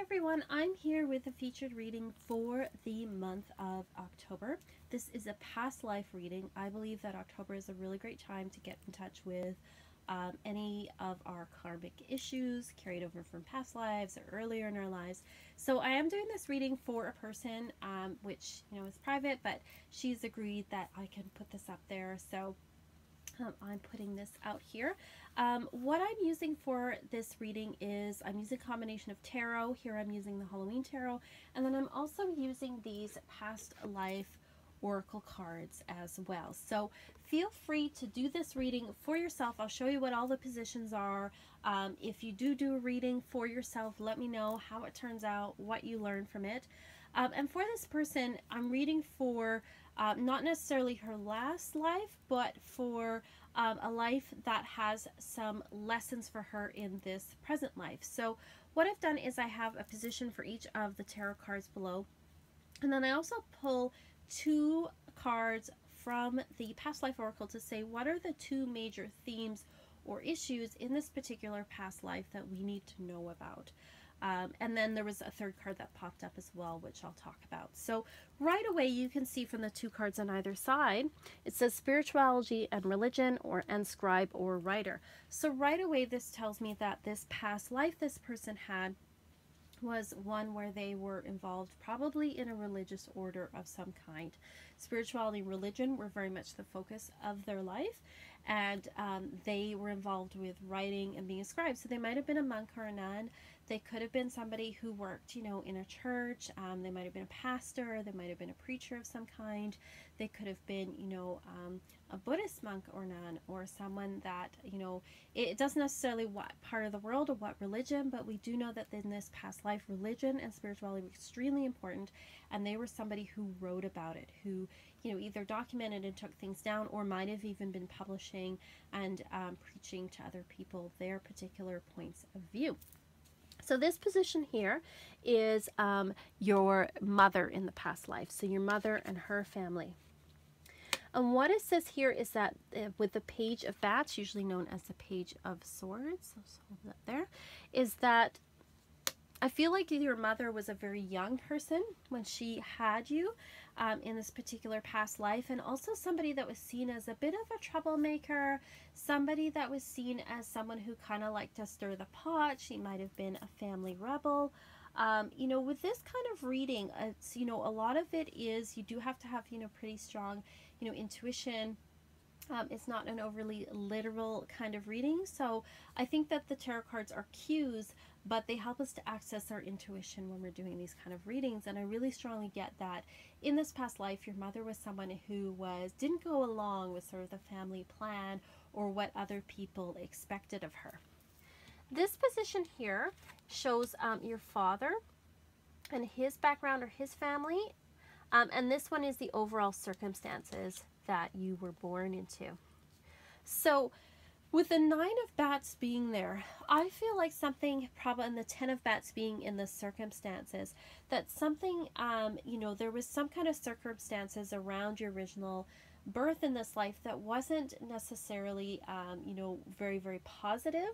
everyone, I'm here with a featured reading for the month of October. This is a past life reading. I believe that October is a really great time to get in touch with any of our karmic issues carried over from past lives or earlier in our lives. So I am doing this reading for a person, which is private, but she's agreed that I can put this up there. So I'm putting this out here. What I'm using for this reading is I'm using a combination of tarot. Here I'm using the Halloween tarot, and then I'm also using these past life oracle cards as well. So feel free to do this reading for yourself. I'll show you what all the positions are. If you do a reading for yourself, let me know how it turns out, what you learn from it. And for this person, I'm reading for not necessarily her last life, but for a life that has some lessons for her in this present life. So what I've done is I have a position for each of the tarot cards below, and then I also pull two cards from the past life oracle to say what are the two major themes or issues in this particular past life that we need to know about. And then there was a third card that popped up as well, which I'll talk about. So right away, you can see from the two cards on either side, it says spirituality and religion, and scribe or writer. So right away, this tells me that this past life this person had was one where they were involved probably in a religious order of some kind. Spirituality and religion were very much the focus of their life, and they were involved with writing and being a scribe. So they might have been a monk or a nun. They could have been somebody who worked, in a church. They might have been a pastor. They might have been a preacher of some kind. They could have been, a Buddhist monk or nun, or someone that, it doesn't necessarily what part of the world or what religion, but we do know that in this past life, religion and spirituality were extremely important, and they were somebody who wrote about it, who, either documented and took things down, or might have even been publishing and preaching to other people their particular points of view. So this position here is your mother in the past life. So your mother and her family. And what it says here is that with the Page of Bats, usually known as the Page of Swords, let's hold that there, is that I feel like your mother was a very young person when she had you in this particular past life, and also somebody that was seen as a bit of a troublemaker, somebody that was seen as someone who kind of liked to stir the pot. She might have been a family rebel. With this kind of reading, it's, a lot of it is you do have to have, pretty strong, intuition. It's not an overly literal kind of reading. So I think that the tarot cards are cues, but they help us to access our intuition when we're doing these kind of readings. And I really strongly get that in this past life, your mother was someone who didn't go along with sort of the family plan or what other people expected of her. This position here shows your father and his background or his family. And this one is the overall circumstances that you were born into. So with the 9 of Bats being there, I feel like something, probably in the 10 of Bats being in the circumstances, that something, there was some kind of circumstances around your original birth in this life that wasn't necessarily, very, very positive.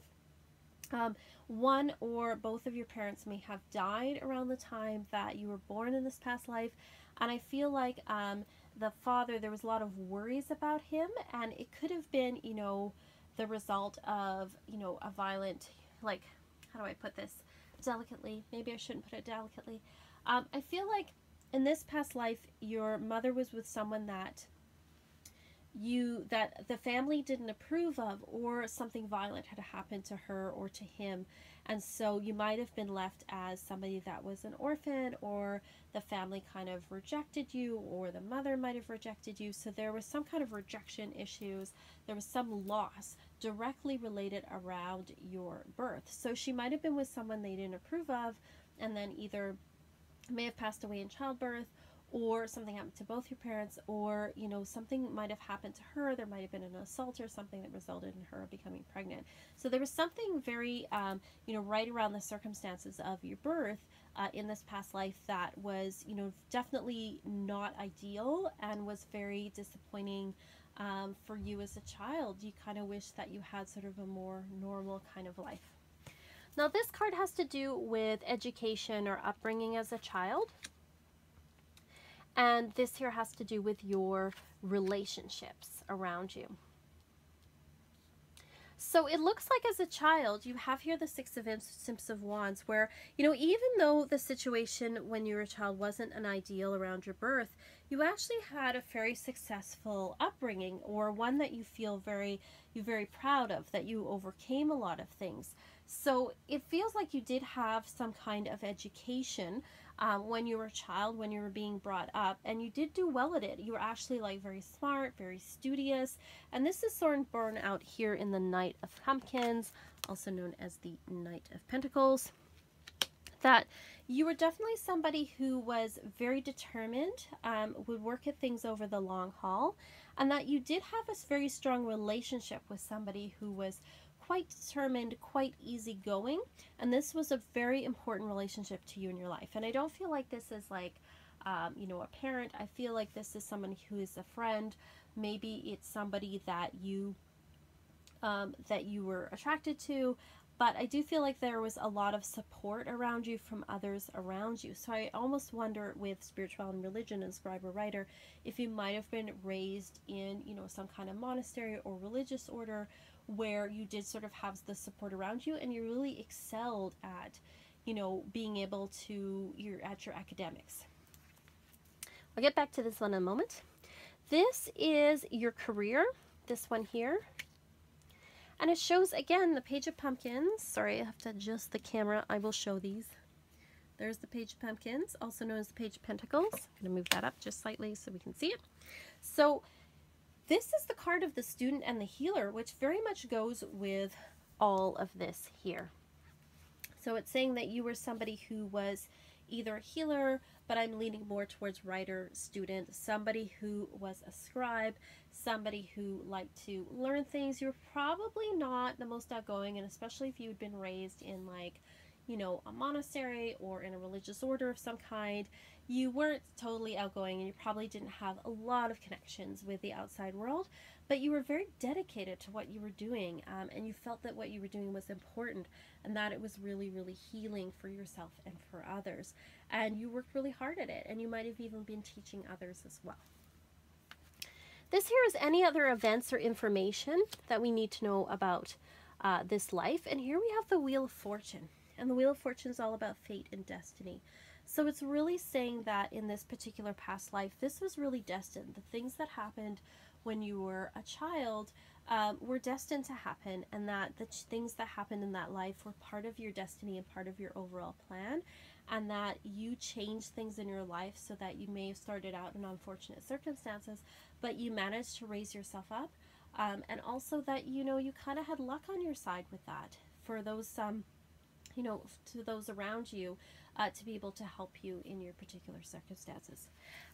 One or both of your parents may have died around the time that you were born in this past life. And I feel like the father, there was a lot of worries about him, and it could have been, the result of, a violent, like, how do I put this delicately? Maybe I shouldn't put it delicately. I feel like in this past life, your mother was with someone that the family didn't approve of, or something violent had happened to her or to him, and so you might have been left as somebody that was an orphan, or the family kind of rejected you, or the mother might have rejected you. So there was some kind of rejection issues. There was some loss directly related around your birth. So she might have been with someone they didn't approve of, and then either may have passed away in childbirth, or something happened to both your parents, or, something might have happened to her. There might have been an assault or something that resulted in her becoming pregnant. So there was something very, right around the circumstances of your birth in this past life that was, definitely not ideal and was very disappointing for you as a child. You kind of wish that you had sort of a more normal kind of life. Now this card has to do with education or upbringing as a child. And this here has to do with your relationships around you. So it looks like as a child, you have here the Six of Wands where, you know, even though the situation when you were a child wasn't an ideal around your birth, you actually had a very successful upbringing, or one that you feel very proud of, that you overcame a lot of things. So it feels like you did have some kind of education when you were a child, when you were being brought up, and you did do well at it. You were actually like very smart, very studious, and this is sort of borne out here in the Knight of Pumpkins, also known as the Knight of Pentacles, that you were definitely somebody who was very determined, would work at things over the long haul, and that you did have a very strong relationship with somebody who was quite determined, quite easygoing, and this was a very important relationship to you in your life. And I don't feel like this is like, you know, a parent. I feel like this is someone who is a friend. Maybe it's somebody that you were attracted to, but I do feel like there was a lot of support around you from others around you. So I almost wonder with spirituality and religion and scribe or writer, if you might have been raised in, you know, some kind of monastery or religious order where you did sort of have the support around you, and you really excelled at, you know, being able to, at your academics. I'll get back to this one in a moment. This is your career, this one here. And it shows, again, the Page of Pumpkins. Sorry, I have to adjust the camera. I will show these. There's the Page of Pumpkins, also known as the Page of Pentacles. I'm going to move that up just slightly so we can see it. So this is the card of the student and the healer, which very much goes with all of this here. So it's saying that you were somebody who was either a healer, but I'm leaning more towards writer, student, somebody who was a scribe, somebody who liked to learn things. You're probably not the most outgoing, and especially if you'd been raised in, like, you know, a monastery or in a religious order of some kind, you weren't totally outgoing, and you probably didn't have a lot of connections with the outside world, but you were very dedicated to what you were doing, and you felt that what you were doing was important, and that it was really, really healing for yourself and for others. And you worked really hard at it, and you might have even been teaching others as well. This here is any other events or information that we need to know about this life. And here we have the Wheel of Fortune. And the Wheel of Fortune is all about fate and destiny. So it's really saying that in this particular past life, this was really destined. The things that happened when you were a child were destined to happen, and that the things that happened in that life were part of your destiny and part of your overall plan, and that you changed things in your life so that you may have started out in unfortunate circumstances, but you managed to raise yourself up, and also that, you know, you kind of had luck on your side with that for those you know, to those around you, to be able to help you in your particular circumstances.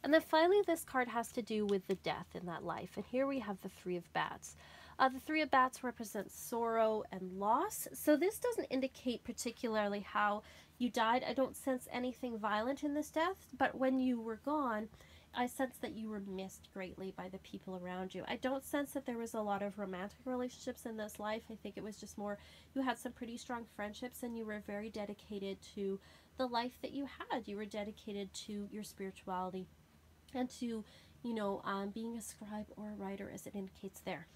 And then finally, this card has to do with the death in that life. And here we have the Three of Bats. The Three of Bats represents sorrow and loss. So this doesn't indicate particularly how you died. I don't sense anything violent in this death, but when you were gone, I sense that you were missed greatly by the people around you. I don't sense that there was a lot of romantic relationships in this life. I think it was just more, you had some pretty strong friendships, and you were very dedicated to the life that you had. You were dedicated to your spirituality and to, you know, being a scribe or a writer, as it indicates there.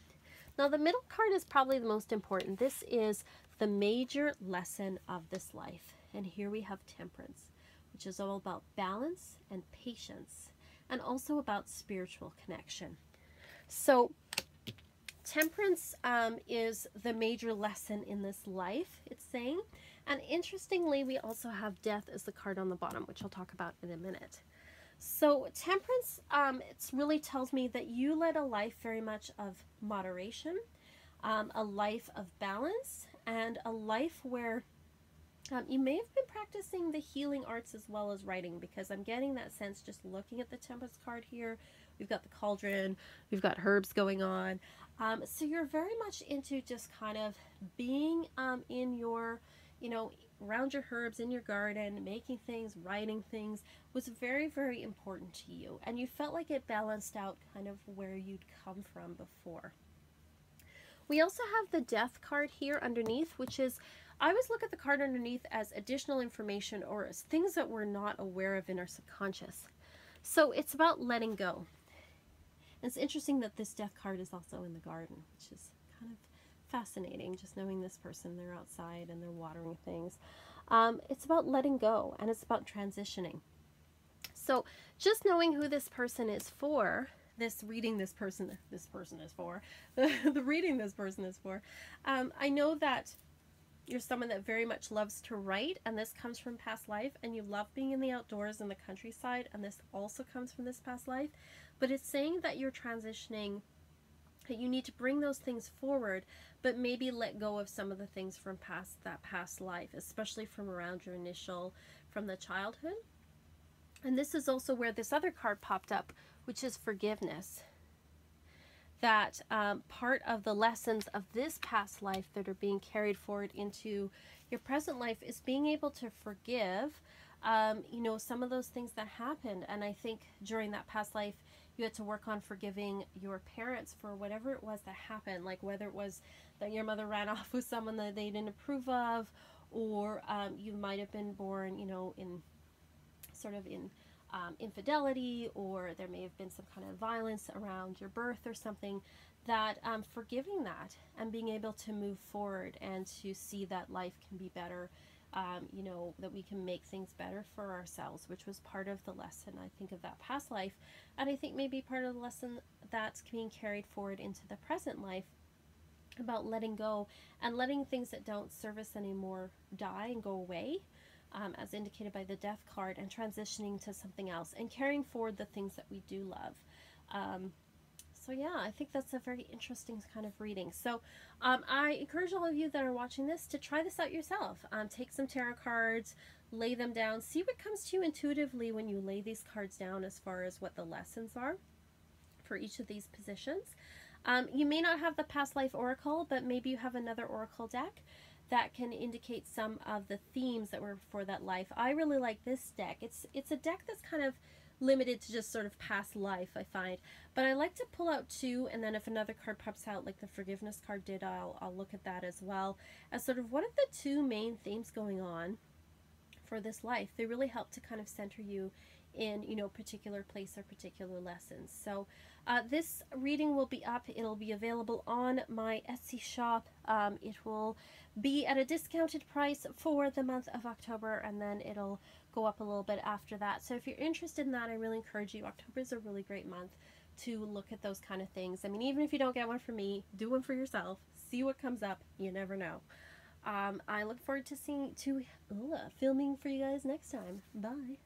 Now, the middle card is probably the most important. This is the major lesson of this life. And here we have Temperance, which is all about balance and patience, and also about spiritual connection. So Temperance is the major lesson in this life, it's saying. And interestingly, we also have Death as the card on the bottom, which I'll talk about in a minute. So Temperance, it really tells me that you led a life very much of moderation, a life of balance, and a life where you may have been practicing the healing arts as well as writing, because I'm getting that sense just looking at the Temperance card here. We've got the cauldron, we've got herbs going on. So you're very much into just kind of being in your, you know, around your herbs in your garden, making things, writing things was very, very important to you. And you felt like it balanced out kind of where you'd come from before. We also have the Death card here underneath, which is I always look at the card underneath as additional information or as things that we're not aware of in our subconscious. So it's about letting go. And it's interesting that this death card is also in the garden, which is kind of fascinating, just knowing this person, they're outside and they're watering things. It's about letting go, and it's about transitioning. So just knowing who this person is for, this reading this person is for, the reading this person is for, I know that you're someone that very much loves to write, and this comes from past life, and you love being in the outdoors and the countryside, and this also comes from this past life. But it's saying that you're transitioning, that you need to bring those things forward, but maybe let go of some of the things from that past life, especially from around your initial, from the childhood. And this is also where this other card popped up, which is forgiveness. That part of the lessons of this past life that are being carried forward into your present life is being able to forgive, you know, some of those things that happened. And I think during that past life, you had to work on forgiving your parents for whatever it was that happened, like whether it was that your mother ran off with someone that they didn't approve of, or you might have been born, you know, in sort of in infidelity, or there may have been some kind of violence around your birth or something, that forgiving that and being able to move forward and to see that life can be better, you know, that we can make things better for ourselves, which was part of the lesson, I think, of that past life. And I think maybe part of the lesson that's being carried forward into the present life, about letting go and letting things that don't serve us anymore die and go away, as indicated by the death card, and transitioning to something else and carrying forward the things that we do love. So yeah, I think that's a very interesting kind of reading. So I encourage all of you that are watching this to try this out yourself. Take some tarot cards, lay them down, see what comes to you intuitively when you lay these cards down as far as what the lessons are for each of these positions. You may not have the past life oracle, but maybe you have another oracle deck that can indicate some of the themes that were for that life. I really like this deck. It's a deck that's kind of limited to just sort of past life, I find. But I like to pull out two, and then if another card pops out, like the forgiveness card did, I'll look at that as well, as sort of what are the two main themes going on for this life. They really help to kind of center you in, you know, particular place or particular lessons. So this reading will be up. It'll be available on my Etsy shop. It will be at a discounted price for the month of October, and then it'll go up a little bit after that. So if you're interested in that, I really encourage you. October is a really great month to look at those kind of things. I mean, even if you don't get one from me, do one for yourself. See what comes up. You never know. I look forward to filming for you guys next time. Bye.